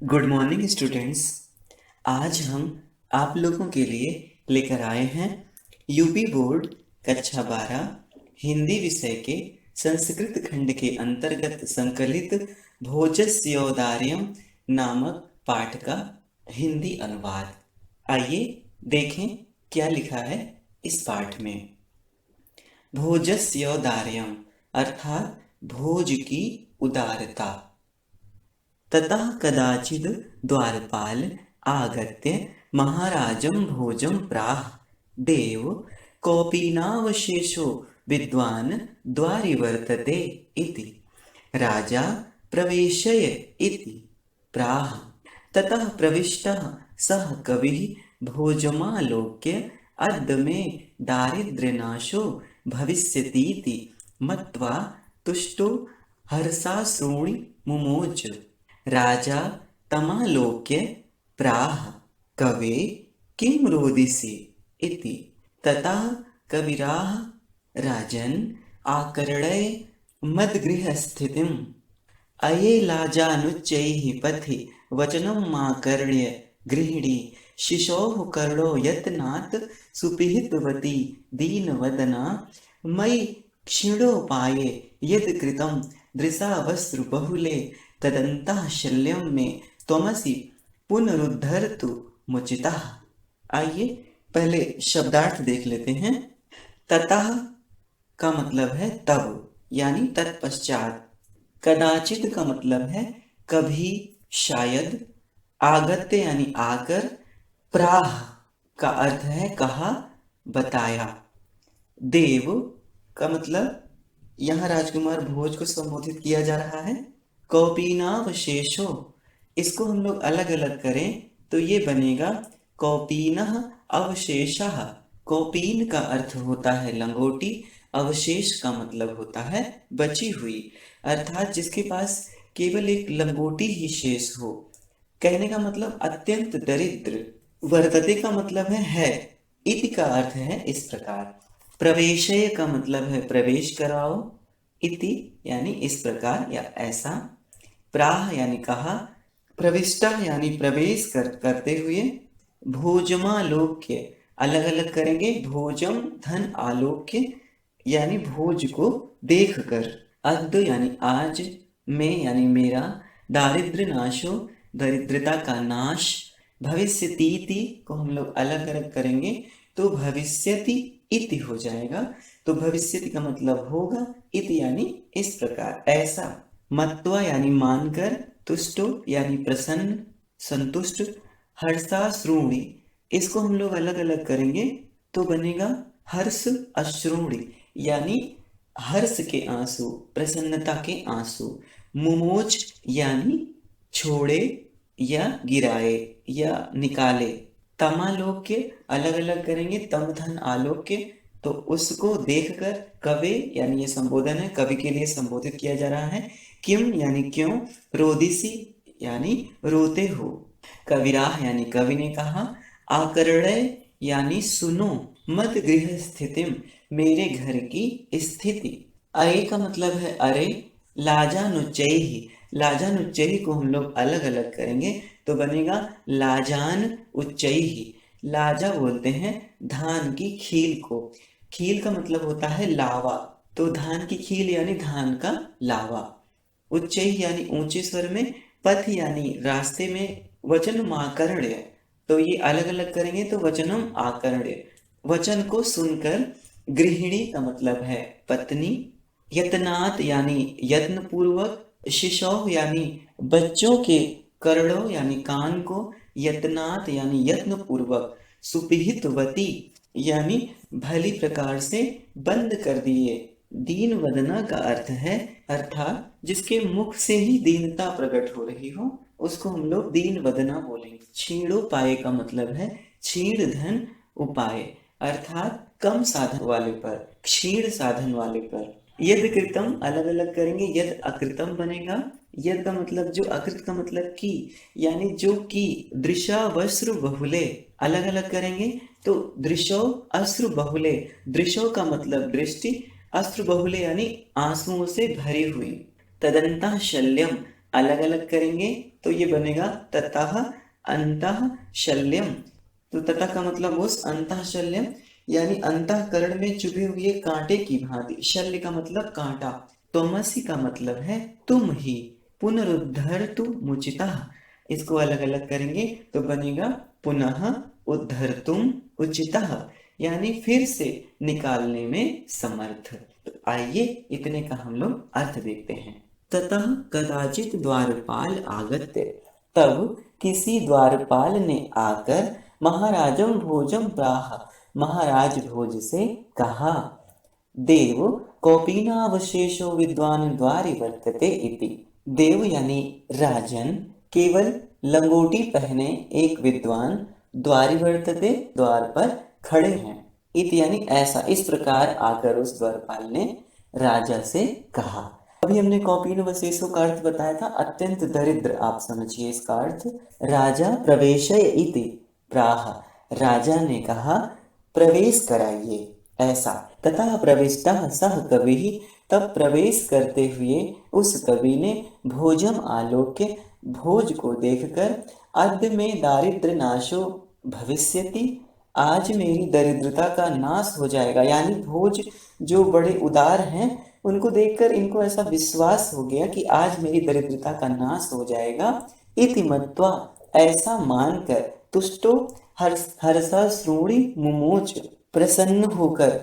Good morning students. आज हम आप लोगों के लिए लेकर आए हैं यूपी बोर्ड कक्षा 12 हिंदी विषय के संस्कृत खंड के अंतर्गत संकलित भोजस्योदार्यम नामक पाठ का हिंदी अनुवाद। आइए देखें क्या लिखा है इस पाठ में। भोजस्योदार्यम अर्थात भोज की उदारता। ततः कदाचिद् द्वारपाल आगत्य महाराजं भोजं प्राह। देव कोऽपि विद्वान् द्वारि वर्तते इति। राजा प्रवेशय इति प्राह। ततः प्रविष्टः सः कविः भोजमालोक्य अद्य मे दारिद्र्यनाशो भविष्यतीति मत्वा तुष्टो हर्षाश्रूणि मुमोच। राजा तमालोक्य प्राह कवे किं रोदिसि इति। ततः कविराह राजन् आकर्णय मद्गृहस्थितिम्। अये लाजानुच्चैः पथि वचनमाकर्ण्य गृहिणी शिशोः कर्णो यत्नात् सुपिहितवती दीनवदना मयि क्षीणोपाये यद् कृतं दृशावस्रुबहुले तदन्तः शल्यं मे त्वमसि पुनरुद्धरतु मुचितः। आइए पहले शब्दार्थ देख लेते हैं। ततः का मतलब है तब यानी तत्पश्चात। कदाचित का मतलब है कभी शायद। आगत्य यानी आकर। प्राह का अर्थ है कहा बताया। देव का मतलब यहाँ राजकुमार भोज को संबोधित किया जा रहा है। कौपीनावशेषो इसको हम लोग अलग अलग करें तो ये बनेगा कौपीनः अवशेषः। कौपीन का अर्थ होता है लंगोटी, अवशेष का मतलब होता है बची हुई, अर्थात जिसके पास केवल एक लंगोटी ही शेष हो। कहने का मतलब अत्यंत दरिद्र। वर्तते का मतलब है। इति का अर्थ है इस प्रकार। प्रवेशय का मतलब है प्रवेश कराओ। इति यानी इस प्रकार या ऐसा। प्राह यानी कहा। प्रविष्टा यानी प्रवेश करते हुए। भोजमालोक्य अलग अलग करेंगे। भोजम धन आलोक्य यानी भोज को देखकर। अद्य यानी आज। में यानी मेरा। दारिद्र्य नाशो दरिद्रता का नाश। भविष्यतीति को हम लोग अलग अलग करेंगे तो भविष्यति इति हो जाएगा। तो भविष्यति का मतलब होगा। इति यानी इस प्रकार ऐसा। मत्वा यानी मानकर। तुष्टो यानी प्रसन्न संतुष्ट। हर्षाश्रूणि इसको हम लोग अलग अलग करेंगे तो बनेगा हर्ष अश्रूणि यानी हर्ष के आंसू, प्रसन्नता के आंसू। मुमोच यानी छोड़े या गिराए या निकाले। तमालोक्य अलग अलग करेंगे। तम धन आलोक्य तो उसको देखकर। कवे यानी ये संबोधन है, कवि के लिए संबोधित किया जा रहा है। किम यानी क्यों। रोदिसी यानी रोते हो। कविराह यानी कवि ने कहा। आकर्णय यानी सुनो। मद गृह स्थितिम मेरे घर की स्थिति। अये का मतलब है अरे। लाजानुच्चैहि लाजानुच्चैहि को हम लोग अलग अलग करेंगे तो बनेगा लाजान उच्चैहि। लाजा बोलते हैं धान की खील को। खील का मतलब होता है लावा, तो धान की खील यानी धान का लावा। उच्चैहि यानी ऊंचे स्वर में। पथ यानी रास्ते में। वचन आकर्ण्य तो ये अलग अलग करेंगे तो वचनम आकर्ण्य वचन को सुनकर। गृहिणी का मतलब है पत्नी। यत्नात यानी यत्न पूर्वक। शिशौ यानी बच्चों के। कर्णों यानी कान को। यत्नात यानी यत्न पूर्वक। सुपिहितवती यानी भली प्रकार से बंद कर दिए। दीन वदना का अर्थ है अर्थात जिसके मुख से ही दीनता प्रकट हो रही हो उसको हम लोग दीन वदना बोलेंगे। क्षीणोपाय का मतलब है क्षीण धन उपाय अर्थात कम साधन वाले पर, क्षीण साधन वाले पर। यद कृतम अलग अलग करेंगे। यद अकृतम बनेगा। यद का मतलब जो, अकृत का मतलब की यानी जो की। दृशावश्रु बहुले अलग अलग करेंगे तो दृशो अश्रु बहुले। दृशो का मतलब दृष्टि। अश्रु बहुले यानी आंसुओं से भरी हुई। तदंतः शल्यम अलग अलग करेंगे तो ये बनेगा ततः अंतः शल्यम। तो ततः का मतलब उस, अंतः शल्यम यानी अंतःकरण में चुभे हुए कांटे की भांति, शल्य का मतलब कांटा, त्वमसि का मतलब है तुम ही, पुनरुद्धरतु मुचितः, इसको अलग अलग करेंगे तो बनेगा पुनः उद्धरतुम उचितः, यानी फिर से निकालने में समर्थ। तो आइए इतने का हम लोग अर्थ देखते हैं। ततः कदाचित द्वारपाल आगत्य, तब किसी द्वारपाल ने आकर महाराजम भोजम प्राह, महाराज भोज से कहा, देव कौपीनावशेषो विद्वान द्वारि वर्तते इति। देव यानी राजन केवल लंगोटी पहने एक विद्वान द्वारि वर्तते द्वार पर खड़े हैं, इति यानी ऐसा, इस प्रकार आकर उस द्वारपाल ने राजा से कहा। अभी हमने कौपीन वशेषों का अर्थ बताया था अत्यंत दरिद्र, आप समझिए इसका अर्थ। राजा प्रवेशय इति प्राह, राजा ने कहा प्रवेश कराइए, ऐसा। तथा प्रविष्टः सह कवि, तब प्रवेश करते हुए उस कवि ने भोजम आलोक्य, भोज को देखकर, अद्य में दारिद्र्य नाशो भविष्यति, आज मेरी दरिद्रता का नाश हो जाएगा, यानी भोज जो बड़े उदार हैं उनको देखकर इनको ऐसा विश्वास हो गया कि आज मेरी दरिद्रता का नाश हो जाएगा। इति मत्वा, ऐसा मानकर, तुष्टो हर्षा श्रोणी मुमोच, प्रसन्न होकर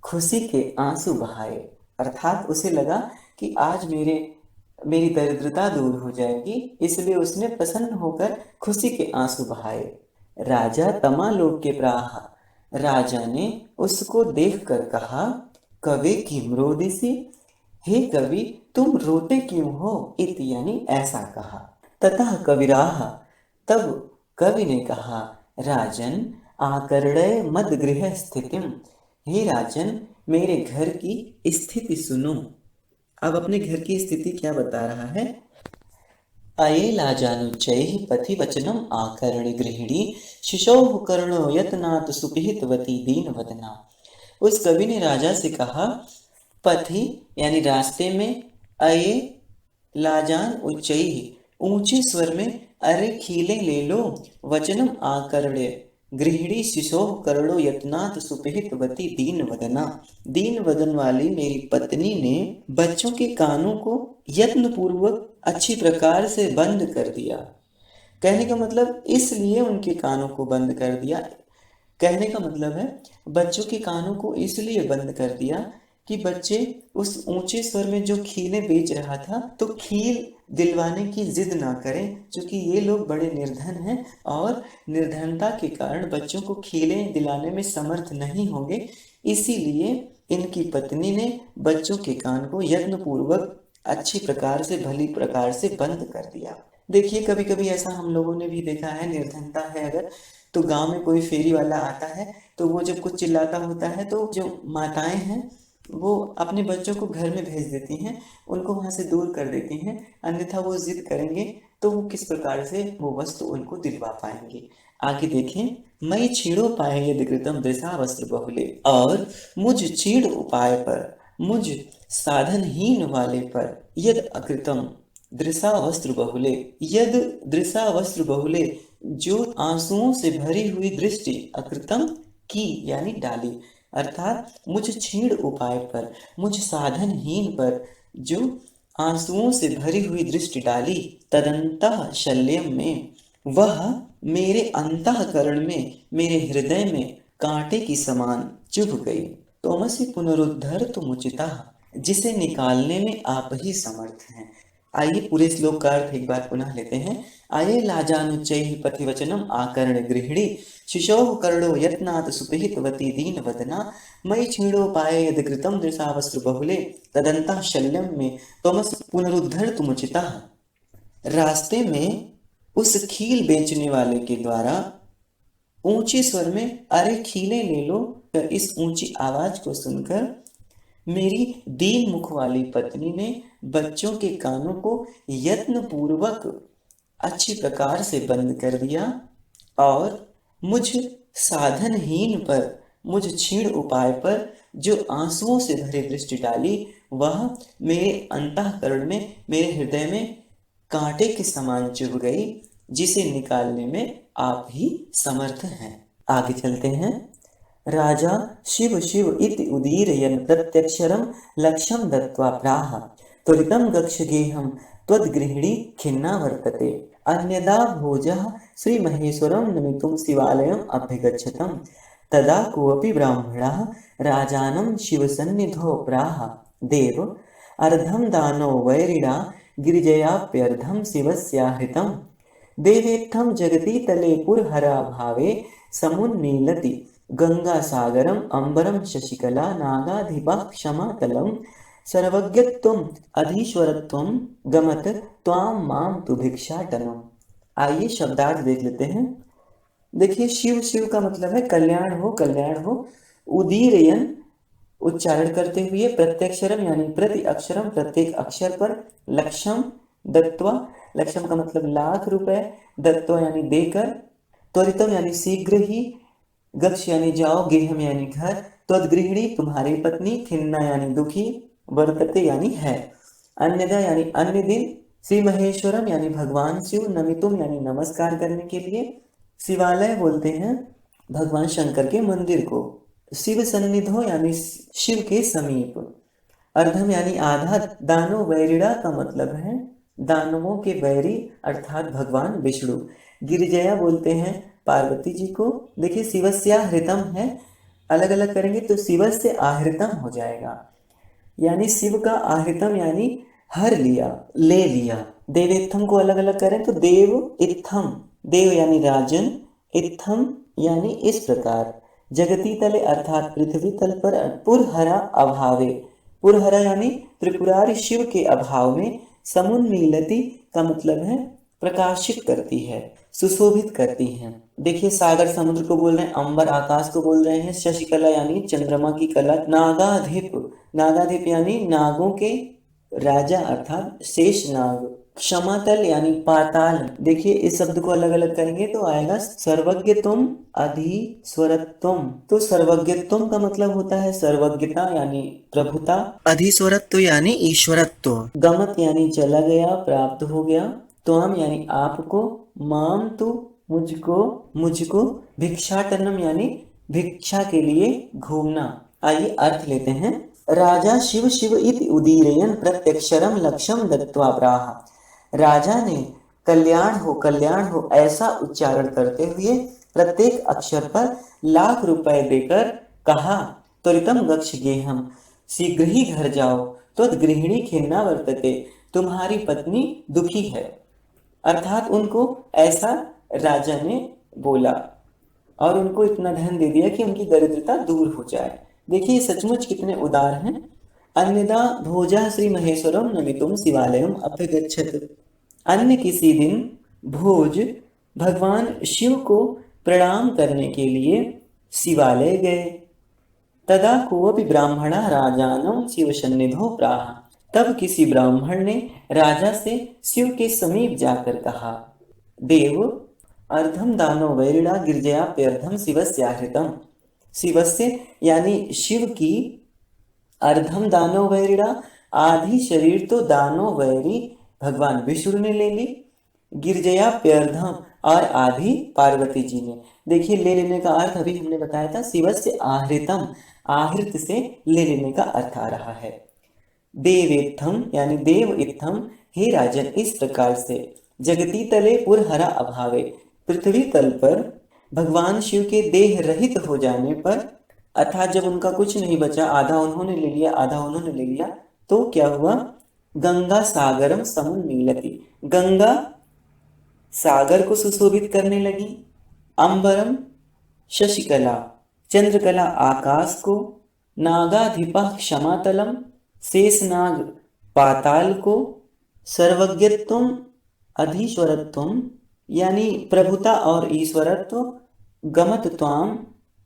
खुशी के आंसू बहाए, अर्थात उसे लगा कि आज मेरी दरिद्रता दूर हो जाएगी, इसलिए उसने प्रसन्न होकर खुशी के आंसू बहाए। राजा तमालोक के प्राह, राजा ने उसको देखकर कहा, कवि किम रोदिसी, हे कवि तुम रोते क्यों हो, इति यानी ऐसा कहा। ततः कविराह, तब कवि ने कहा, राजन आकर्णय मद गृह स्थितिम, हे राजन मेरे घर की स्थिति सुनो। अब अपने घर की स्थिति क्या बता रहा है। अये लाजानुच्चैः पथि वचनम आकर्ण्य गृहिणी, शिशोः कर्णो यत्नात् सुपिहितवती दीनवदना। उस कवि ने राजा से कहा, पथि यानी रास्ते में, अये लाजान उच्चैः ऊंचे स्वर में, अरे खीले ले लो, वचनम आकर्ण्य गृहिणी शिशोः कर्णो यत्नात् सुपिहितवती दीनवदना, दीन वदन वाली मेरी पत्नी ने बच्चों के कानों को यत्न पूर्वक अच्छी प्रकार से बंद कर दिया। कहने का मतलब इसलिए उनके कानों को बंद कर दिया, कहने का मतलब है बच्चों के कानों को इसलिए बंद कर दिया कि बच्चे उस ऊंचे स्वर में जो खीले बेच रहा था तो खील दिलवाने की जिद ना करें, क्योंकि ये लोग बड़े निर्धन हैं और निर्धनता के कारण बच्चों को खीले दिलाने में समर्थ नहीं होंगे, इसीलिए इनकी पत्नी ने बच्चों के कान को यत्न पूर्वक अच्छी प्रकार से, भली प्रकार से बंद कर दिया। देखिए कभी कभी ऐसा हम लोगों ने भी देखा है, निर्धनता है अगर, तो गांव में कोई फेरी वाला आता है तो वो जब कुछ चिल्लाता होता है तो जो माताएं हैं वो अपने बच्चों को घर में भेज देती हैं, उनको वहां से दूर कर देती हैं, अन्यथा वो जिद करेंगे तो वो किस प्रकार से वो वस्तु उनको दिलवा पाएंगे। आगे देखें, मई छीड़ो पाए यदि कृतम दृशा वस्त्र बहुले, और मुझ छीड़ उपाय पर, मुझ साधनहीन वाले पर, यद अकृतम दृशा वस्त्र बहुले, यद दृशा वस्त्र बहुले, जो आंसुओं से भरी हुई दृष्टि, अकृतम की यानी डाली, अर्थात मुझ छीड़ उपाय पर, मुझ साधनहीन पर जो आंसुओं से भरी हुई दृष्टि डाली, तदंतः शल्यम में, वह मेरे अंतःकरण में, मेरे हृदय में कांटे की समान चुभ गई। तोमसि पुनरुद्धर तुम उचिता, जिसे निकालने में आप ही समर्थ हैं। आइए पूरे श्लोक का अर्थ एक बार पुनः लेते हैं। आये लाजानुच्चैः पथिवचनम आकर्ण गृहिणी, शिशोः कर्णो यत्नात् सुपिहितवती दीनवदना, मयि क्षीणोपाये यद् कृतं दृशावस्त्र बहुले, तदन्तः शल्यम में त्वमसि पुनरुद्धर्तुमुचितः। रास्ते में उस खील बेचने वाले के द्वारा ऊंचे स्वर में अरे खीले ले लो, इस ऊंची आवाज को सुनकर मेरी दीन मुख वाली पत्नी ने बच्चों के कानों को यत्न पूर्वक अच्छी प्रकार से बंद कर दिया और मुझ साधनहीन पर, मुझ क्षीण उपाय पर जो आंसुओं से भरी दृष्टि डाली, वह मेरे अंतःकरण में, मेरे हृदय में कांटे के समान चुभ गई, जिसे निकालने में आप ही समर्थ हैं। आगे चलते हैं। राजा शिव शिव इति उदीरयन् प्रत्यक्षरं लक्ष्यं दत्त्वा प्राह त्वरितं गच्छ गेहं त्वद्गृहिणी खिन्ना वर्तते। अन्यदा भोजः श्रीमहेश्वरं नमितुं शिवालयम् अभ्यगच्छतं तदा कोऽपि ब्राह्मणः राजानं शिवसन्निधौ प्राह देव अर्धं दानो वैरिणा गिरिजयाप्यर्धं शिवस्याहृतं देवेत्थं जगति तले पुरहरा भावे समुन्मीलति गंगासागरम अंबरम शशिकला नागाधिपः क्षमातलम सर्वज्ञत्वम् अधीश्वरत्वं गमत त्वां मां तु भिक्षाटनम्। आइए शब्दार्थ देख लेते हैं। देखिए, शिव शिव का मतलब है कल्याण हो। उदीरयन उच्चारण करते हुए, प्रत्यक्षरम यानी प्रति अक्षरम प्रत्येक अक्षर पर, लक्ष्यम दत्वा, लक्ष्यम का मतलब लाख रुपए, दत्वा यानी देकर, त्वरितम यानी शीघ्र ही, गच्छ यानी जाओ, गेहम यानी घर, त्वद्गृहिणी तुम्हारी पत्नी, खिन्ना यानी दुखी, वर्तते यानी है, अन्यदा यानी अन्य दिन, श्री महेश्वरम यानी भगवान शिव, नमितुम यानी नमस्कार करने के लिए, शिवालय बोलते हैं भगवान शंकर के मंदिर को, शिव सन्निधो यानी शिव के समीप, अर्धम यानी आधा, दानो वैरिणा का मतलब है दानवों के वैरी अर्थात भगवान विष्णु, गिरिजया बोलते हैं पार्वती जी को। देखिए, शिवस्याहृतम है, अलग अलग करेंगे तो शिव से आहृतम हो जाएगा, यानी शिव का आहृतम यानी हर लिया, ले लिया। देवेत्थम को अलग अलग करें तो देव इत्थम, देव यानी राजन, इत्थम यानी इस प्रकार, जगती तले अर्थात पृथ्वी तल पर, पुरहरा अभावे, पुरहरा यानी त्रिपुरारी शिव के अभाव में, समुन्मीलति का मतलब है प्रकाशित करती है, सुशोभित करती हैं। देखिए, सागर समुद्र को बोल रहे हैं, अंबर आकाश को बोल रहे हैं, शशिकला यानी चंद्रमा की कला, नागाधिप, नागाधिप यानी नागों के राजा अर्थात शेष नाग, क्षमातल यानी पाताल। देखिए, इस शब्द को अलग अलग करेंगे तो आएगा सर्वज्ञत्वम अधीश्वरत्वम। तो सर्वज्ञत्वम का मतलब होता है सर्वज्ञता यानी प्रभुता, अधीश्वरत्व यानी ईश्वरत्व, गमत यानी चला गया, प्राप्त हो गया, त्वम यानी आपको, माम तु मुझको, भिक्षाटनम यानी भिक्षा के लिए घूमना। आइए अर्थ लेते हैं। राजा शिव शिव इति उदीरयन् प्रत्यक्षरम लक्ष्यम दत्त्वा प्राह। राजा ने कल्याण हो ऐसा उच्चारण करते हुए प्रत्येक अक्षर पर लाख रुपए देकर कहा, त्वरितम गच्छ गेहम, शीघ्र ही घर जाओ, त्वद्गृहिणी खिन्ना वर्तते, तुम्हारी पत्नी दुखी है। अर्थात उनको ऐसा राजा ने बोला और उनको इतना धन दे दिया कि उनकी दरिद्रता दूर हो जाए। देखिए, सचमुच कितने उदार हैं। अन्यदा भोजा श्री महेश्वरम नमितुम शिवालयम अभ्यगच्छत। अन्य किसी दिन भोज भगवान शिव को प्रणाम करने के लिए शिवालय गए। तदा कोऽपि ब्राह्मणः राजानं शिव सन्निधौ प्राह। तब किसी ब्राह्मण ने राजा से शिव के समीप जाकर कहा, देव अर्धम दानो वैरिणा गिरिजयाप्यर्धम शिवस्याहृतम। शिवस्य यानी शिव की, अर्धम दानो वैरिणा आधी शरीर तो दानो वैरी भगवान विष्णु ने ले ली, गिरिजयाप्यर्धम और आधी पार्वती जी ने। देखिए, ले लेने का अर्थ अभी हमने बताया था, शिवस्य आहृतम, आहृत से ले लेने का अर्थ आ रहा है। देवेत्थम यानी देव इत्थम, हे राजन, इस प्रकार से, जगती तले पुरहरा अभावे, पृथ्वी तल पर भगवान शिव के देह रहित हो जाने पर, अर्थात जब उनका कुछ नहीं बचा, आधा उन्होंने ले लिया आधा उन्होंने ले लिया, तो क्या हुआ, गंगा सागरम समुन्मीलति, गंगा सागर को सुशोभित करने लगी, अंबरम शशिकला, चंद्रकला आकाश को, नागाधिपः क्षमातलम, शेषनाग पाताल को, सर्वज्ञत्वम अधीश्वरत्वम यानी प्रभुता और ईश्वरत्व, गमत त्वाम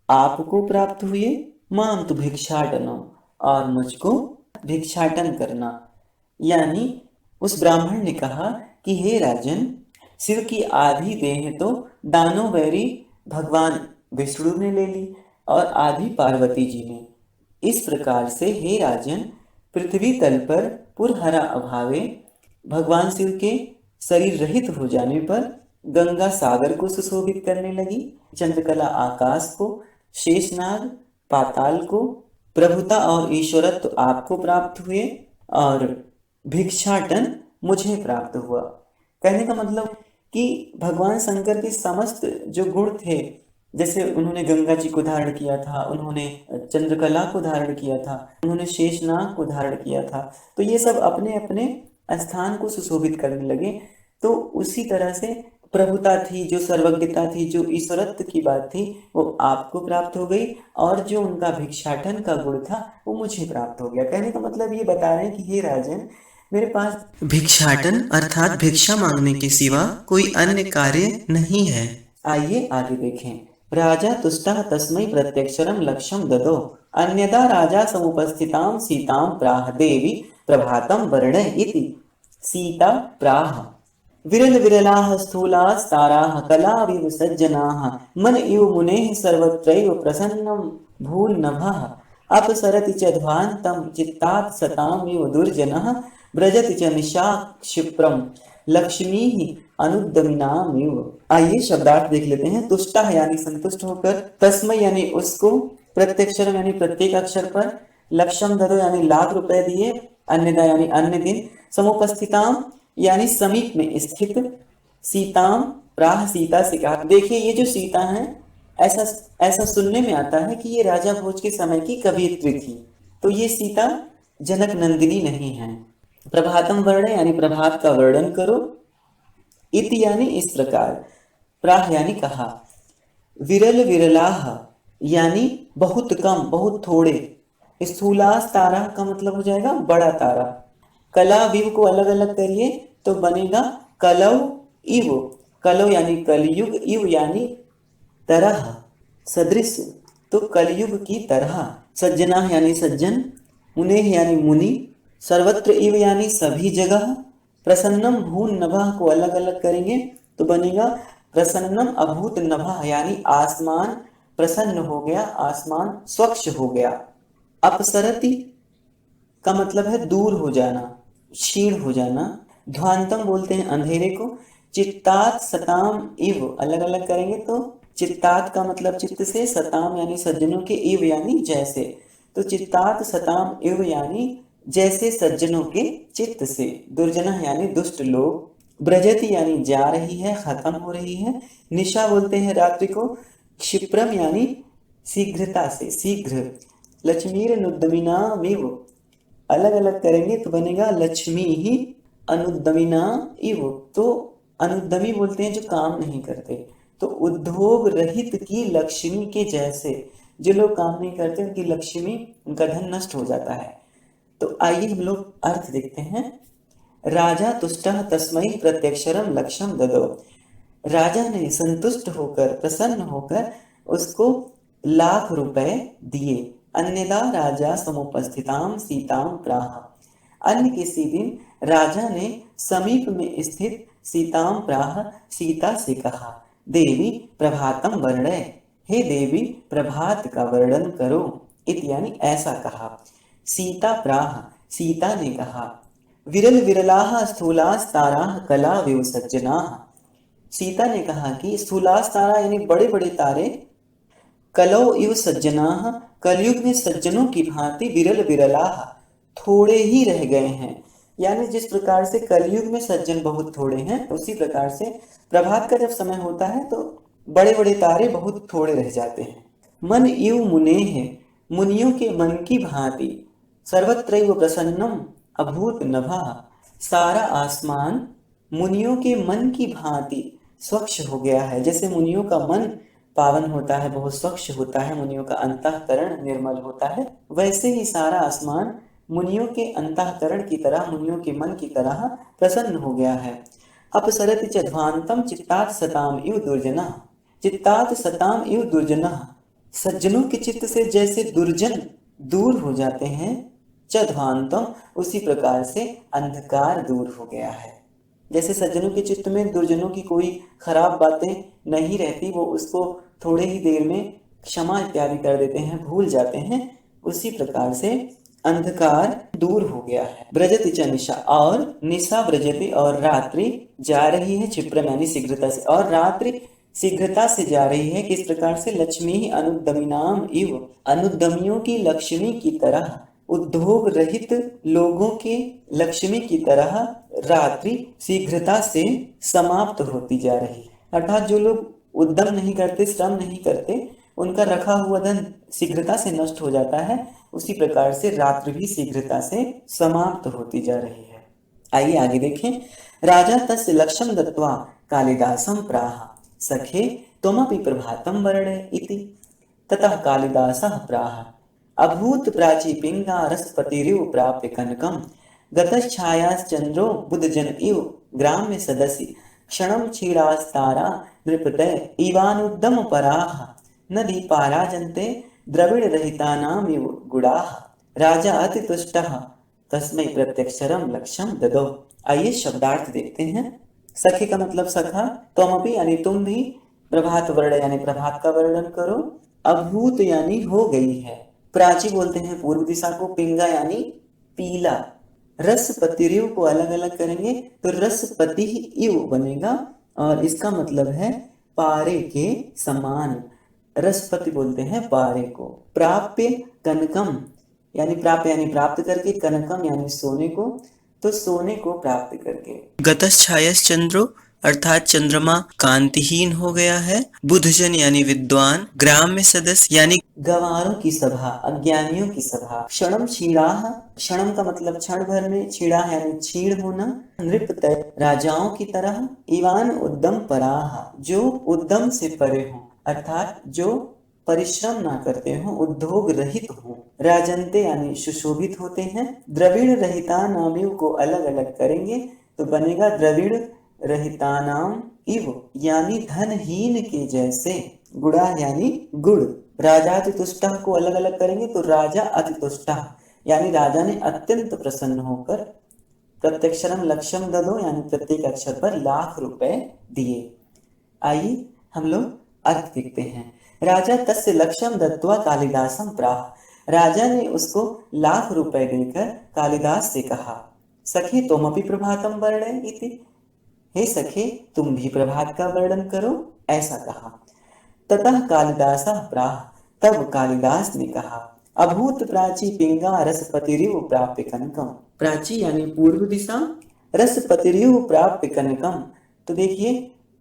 आपको प्राप्त हुए, माम तु भिक्षाटनम और मुझको भिक्षाटन करना। यानी उस ब्राह्मण ने कहा कि हे राजन, शिव की आधी देह तो दानो वैरी भगवान विष्णु ने ले ली और आधी पार्वती जी ने। इस प्रकार से हे राजन, पृथ्वी तल पर पुरहरा अभावे भगवान शिव के शरीर रहित हो जाने पर गंगा सागर को सुशोभित करने लगी, चंद्रकला आकाश को, शेषनाग पाताल को, प्रभुता और ईश्वरत्व आपको प्राप्त हुए और भिक्षाटन मुझे प्राप्त हुआ। कहने का मतलब कि भगवान शंकर के समस्त जो गुण थे, जैसे उन्होंने गंगा जी को धारण किया था, उन्होंने चंद्रकला को धारण किया था, उन्होंने शेषनाग को धारण किया था, तो ये सब अपने अपने स्थान को सुशोभित करने लगे। तो उसी तरह से प्रभुता थी, जो सर्वज्ञता थी, जो ईश्वरत्व की बात थी, वो आपको प्राप्त हो गई, और जो उनका भिक्षाटन का गुण था वो मुझे प्राप्त हो गया। कहने का मतलब ये बता रहे हैं कि हे राजन, मेरे पास भिक्षाटन अर्थात भिक्षा मांगने के सिवा कोई अन्य कार्य नहीं है। आइए आगे देखें। राजा तुष्टः तस्मै प्रत्यक्षरं लक्ष्यं ददौ, अन्यथा राजा समुपस्थितां सीतां प्राह देवी प्रभातं वर्णय इति। सीता प्राह विरल विरलाः स्थूलास्ताराः कलाविव सज्जनाः मन इव मुनेः सर्वत्रैव प्रसन्नं भूर्नभः अपसरति च ध्वान्तं चित्तात् सतामिव दुर्जनः व्रजति च निशाक्षिप्रं लक्ष्मीः अनुद्यमिनामिव। आइए शब्दार्थ देख लेते हैं। तुष्टः यानी संतुष्ट होकर, तस्मै यानी उसको, प्रत्यक्षरम यानी प्रत्येक अक्षर पर, लक्ष्यम ददो यानी लाख रुपए दिए, अन्यदा यानी अन्य दिन, समुपस्थिताम यानी समीप में स्थित, सीताम प्राह सीता से कहा। देखिए ये जो सीता है, ऐसा ऐसा सुनने में आता है कि ये राजा भोज के समय की कवियत्री थी, तो ये सीता जनक नंदिनी नहीं है। प्रभातम वर्ण यानी प्रभात का वर्णन करो, इति यानी इस प्रकार, प्राह यानी कहा, विरल विरलाह यानी बहुत कम, बहुत थोड़े, स्थूलास तारा का मतलब हो जाएगा बड़ा तारा, कला विव को अलग अलग करिए तो बनेगा कलव इव, कलव यानी कलयुग, इव यानी तरह, सदृश, तो कलयुग की तरह, सज्जना यानी सज्जन, मुने यानी मुनि, सर्वत्र इव यानी सभी जगह, प्रसन्नम भून नभः को अलग अलग करेंगे तो बनेगा प्रसन्नम अभूत नभः यानी आसमान प्रसन्न हो गया, आसमान स्वच्छ हो गया। अपसरति का मतलब है दूर हो जाना, क्षीण हो जाना। ध्वांतम बोलते हैं अंधेरे को। चित्तात सताम इव अलग अलग करेंगे तो चित्तात का मतलब चित्त से, सताम यानी सज्जनों के, इव यानी जैसे, तो चित्तात सताम इव यानी जैसे सज्जनों के चित्त से। दुर्जना यानी दुष्ट लोग, ब्रजति यानी जा रही है, खत्म हो रही है। निशा बोलते हैं रात्रि को। क्षिप्रम यानी शीघ्रता से, शीघ्र। लक्ष्मीर अनुद्यमिना विव अलग अलग करेंगे तो बनेगा लक्ष्मी ही अनुद्यमिना इव, तो अनुद्यमी बोलते हैं जो काम नहीं करते, तो उद्योग रहित की लक्ष्मी के जैसे, जो लोग काम नहीं करते उनकी लक्ष्मी, उनका धन नष्ट हो जाता है। तो आइए हम लोग अर्थ देखते हैं। राजा तुष्टः तस्मै प्रत्यक्षरम लक्ष्यम ददौ, राजा ने संतुष्ट होकर, प्रसन्न होकर उसको लाख रुपए दिए। अन्यदा राजा समुपस्थिताम सीताम प्राह, अन्य किसी दिन राजा ने समीप में स्थित सीताम प्राह सीता से कहा, देवी प्रभातम वर्णय, हे देवी प्रभात का वर्णन करो, इत यानी ऐसा कहा। सीता प्राह सीता ने कहा, विरल विरलाः स्थूलास ताराः कला विव सज्जनाः, सीता ने कहा कि स्थूलास तारा यानी बड़े बड़े तारे, कलौ इव सज्जनाः कलयुग में सज्जनों की भांति, विरल विरलाः थोड़े ही रह गए हैं, यानी जिस प्रकार से कलयुग में सज्जन बहुत थोड़े हैं, उसी प्रकार से प्रभात का जब समय होता है तो बड़े बड़े तारे बहुत थोड़े रह जाते हैं। मन इव मुनेः मुनियों के मन की भांति, सर्वत्रैव प्रसन्नम अभूत नभः सारा आसमान मुनियों के मन की भांति स्वच्छ हो गया है। जैसे मुनियों का मन पावन होता है, बहुत स्वच्छ होता है, मुनियों का अंतःकरण निर्मल होता है, वैसे ही सारा आसमान मुनियों के अंतःकरण की तरह, मुनियों के मन की तरह प्रसन्न हो गया है। अपसरति च ध्वांतम चित्तात सताम इव दुर्जनः, चित्तात सताम इव दुर्जनः सज्जनों के चित्त से जैसे दुर्जन दूर हो जाते हैं, च ध्वांतम उसी प्रकार से अंधकार दूर हो गया है। जैसे सज्जनों के चित्त में दुर्जनों की कोई खराब बातें नहीं रहती, वो उसको थोड़े ही देर में क्षमा इत्यादि कर देते हैं, भूल जाते हैं, उसी प्रकार से अंधकार दूर हो गया है। ब्रजति च निशा, और निशा ब्रजति, और रात्रि जा रही है, क्षिप्रम यानी शीघ्रता से, और रात्रि शीघ्रता से जा रही है। किस प्रकार से? लक्ष्मी अनुद्यमिनाम इव, अनुद्यमियों की लक्ष्मी की तरह, उद्योग रहित लोगों के लक्ष्मी की तरह रात्रि शीघ्रता से समाप्त होती जा रही है। अर्थात जो लोग उद्यम नहीं करते, श्रम नहीं करते, उनका रखा हुआ धन शीघ्रता से नष्ट हो जाता है। उसी प्रकार से रात्रि भी शीघ्रता से समाप्त होती जा रही है। आइए आगे देखें। राजा तस्य लक्ष्यम दत्वा कालिदासं प्राह सखे त्वमपि प्रभातं वर्णे इति। ततः कालिदासः प्राह अभूत प्राची पिंगा रसपतिरिव प्राप्य कनकम गतच्छायाश्चंद्रो बुधजन इव ग्राम्य सदसि क्षणम क्षीरास्तारा नृपतय इवानुद्दम पराः नदी पाराजन्ते द्रविड़ रहितानामिव गुणाः। राजा अति तुष्टः तस्मै प्रत्यक्षरम लक्ष्यम ददो। आइए शब्दार्थ देखते हैं। सखी का मतलब सखा, त्वमपि यानी तुम भी, प्रभात वर्ण यानी प्रभात का वर्णन करो, अभूत यानी हो गई है, प्राची बोलते हैं पूर्व दिशा को, पिंगा यानी पीला, रसपतिरिव को अलग अलग करेंगे तो रसपति इव बनेगा, और इसका मतलब है पारे के समान। रसपति बोलते हैं पारे को। प्राप्य कनकम यानी प्राप्य यानी प्राप्त करके, कनकम यानी सोने को, तो सोने को प्राप्त करके। गतच्छायस चंद्रो अर्थात चंद्रमा कांतिहीन हो गया है। बुधजन यानी विद्वान, ग्राम्य सदस्य यानी गंवारों की सभा, अज्ञानियों की सभा। क्षणम क्षीणाः, क्षणम का मतलब क्षण भर में, क्षीणा यानी क्षीण होना। नृपतय राजाओं की तरह। इवान उद्दम पराः जो उद्दम से परे हो, अर्थात जो परिश्रम ना करते हो, उद्योग रहित हो। राजंते यानी सुशोभित होते हैं। द्रविड़ रहिता नामियों को अलग अलग करेंगे तो बनेगा द्रविड़ रहितानाम इव यानी धनहीन के जैसे। गुड़ा यानी गुड़। राजा अतितुष्टः को अलग अलग करेंगे तो राजा अतितुष्टः यानी राजा ने अत्यंत प्रसन्न होकर प्रत्यक्षरम लक्ष्यम ददो यानी प्रत्येक अक्षर पर ₹1,00,000 दिए। आइए हम लोग अर्थ देखते हैं। राजा तस्य लक्ष्यम दत्वा कालिदासं प्राह, राजा ने उसको ₹1,00,000 देकर कालिदास से कहा, सखे तुमपि प्रभातं वर्णय इति, हे सखे तुम भी प्रभात का वर्णन करो, ऐसा कहा। ततः कालिदासः प्राह, तब कालिदास ने कहा, अभूत प्राची पिंगा रसपतिरिव प्राप्य कनकम। प्राची यानी पूर्व दिशा, रसपतिरिव प्राप्य कनकम, तो देखिए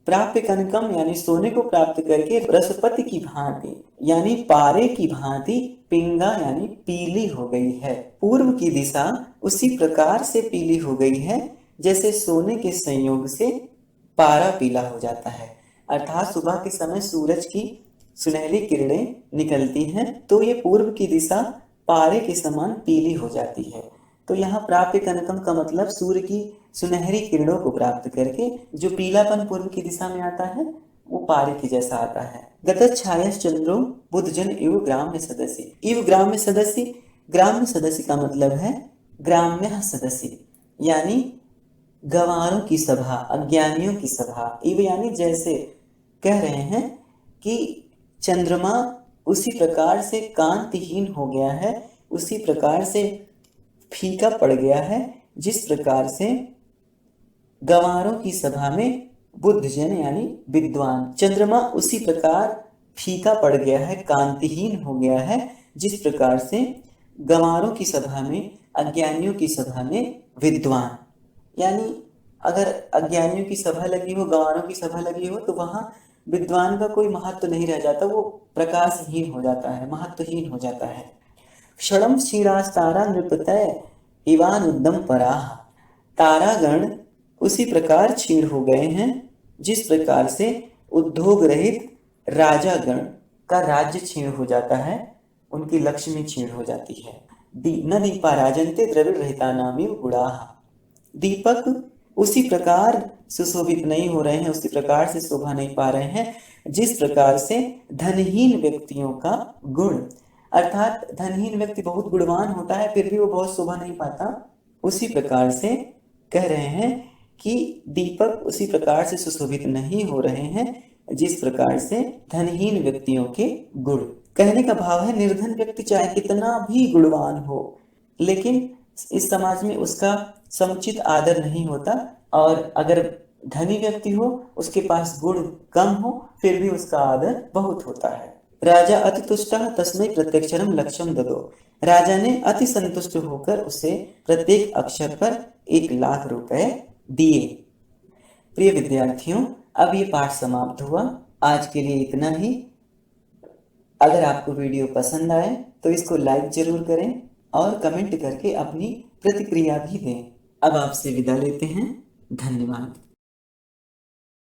प्राप्य कनकम यानी सोने को प्राप्त करके रसपति की भांति यानी पारे की भांति पिंगा यानी पीली हो गई है। पूर्व की दिशा उसी प्रकार से पीली हो गई है जैसे सोने के संयोग से पारा पीला हो जाता है। अर्थात सुबह के समय सूरज की सुनहरी किरणें निकलती हैं तो ये पूर्व की दिशा पारे के समान पीली हो जाती है। तो यहाँ प्राप्य कनकम का मतलब सूर्य की सुनहरी किरणों को प्राप्त करके जो पीलापन पूर्व की दिशा में आता है वो पारे के जैसा आता है। गतच्छायस चंद्रो बुधजन इव ग्राम्य सदस्य। इव ग्राम्य सदस्य, ग्राम्य सदस्य का मतलब है ग्राम्य सदस्य यानी गंवारों की सभा, अज्ञानियों की सभा। इव यानी जैसे कह रहे हैं कि चंद्रमा उसी प्रकार से कांतिहीन हो गया है, उसी प्रकार से फीका पड़ गया है जिस प्रकार से गंवारों की सभा में बुद्धजन यानी विद्वान, चंद्रमा उसी प्रकार फीका पड़ गया है, कांतिहीन हो गया है जिस प्रकार से गंवारों की सभा में, अज्ञानियों की सभा में विद्वान। यानी अगर अज्ञानियों की सभा लगी हो, गंवारों की सभा लगी हो तो वहां विद्वान का कोई महत्व नहीं रह जाता, वो प्रकाशहीन हो जाता है, महत्वहीन हो जाता है। क्षणम क्षीणास्तारा नृपतय इवान उद्दम पराह, तारागण उसी प्रकार क्षीण हो गए हैं जिस प्रकार से उद्योग रहित राजागण का राज्य क्षीण हो जाता है, उनकी लक्ष्मी क्षीण हो जाती है। न दीपा राजन्ते द्रविड़ रहिता नामिव गुणाः, दीपक उसी प्रकार सुशोभित नहीं हो रहे हैं, उसी प्रकार से शोभा नहीं पा रहे हैं जिस प्रकार से धनहीन व्यक्तियों का गुण, अर्थात धनहीन व्यक्ति बहुत गुणवान होता है फिर भी वो बहुत शोभा नहीं पाता, उसी प्रकार से कह रहे हैं कि दीपक उसी प्रकार से सुशोभित नहीं हो रहे हैं जिस प्रकार से धनहीन व्यक्तियों के गुण। कहने का भाव है निर्धन व्यक्ति चाहे कितना भी गुणवान हो, लेकिन इस समाज में उसका समुचित आदर नहीं होता, और अगर धनी व्यक्ति हो, उसके पास गुण कम हो, फिर भी उसका आदर बहुत होता है। राजा अति तुष्टः तस्मै प्रत्यक्षरम लक्ष्यम ददो। राजा ने अति संतुष्ट होकर उसे प्रत्येक अक्षर पर 1 लाख रुपए दिए। प्रिय विद्यार्थियों, अब ये पाठ समाप्त हुआ। आज के लिए इतना ही। अगर आपको वीडियो पसंद आए तो इसको लाइक जरूर करें और कमेंट करके अपनी प्रतिक्रिया भी दें। अब आपसे विदा लेते हैं। धन्यवाद।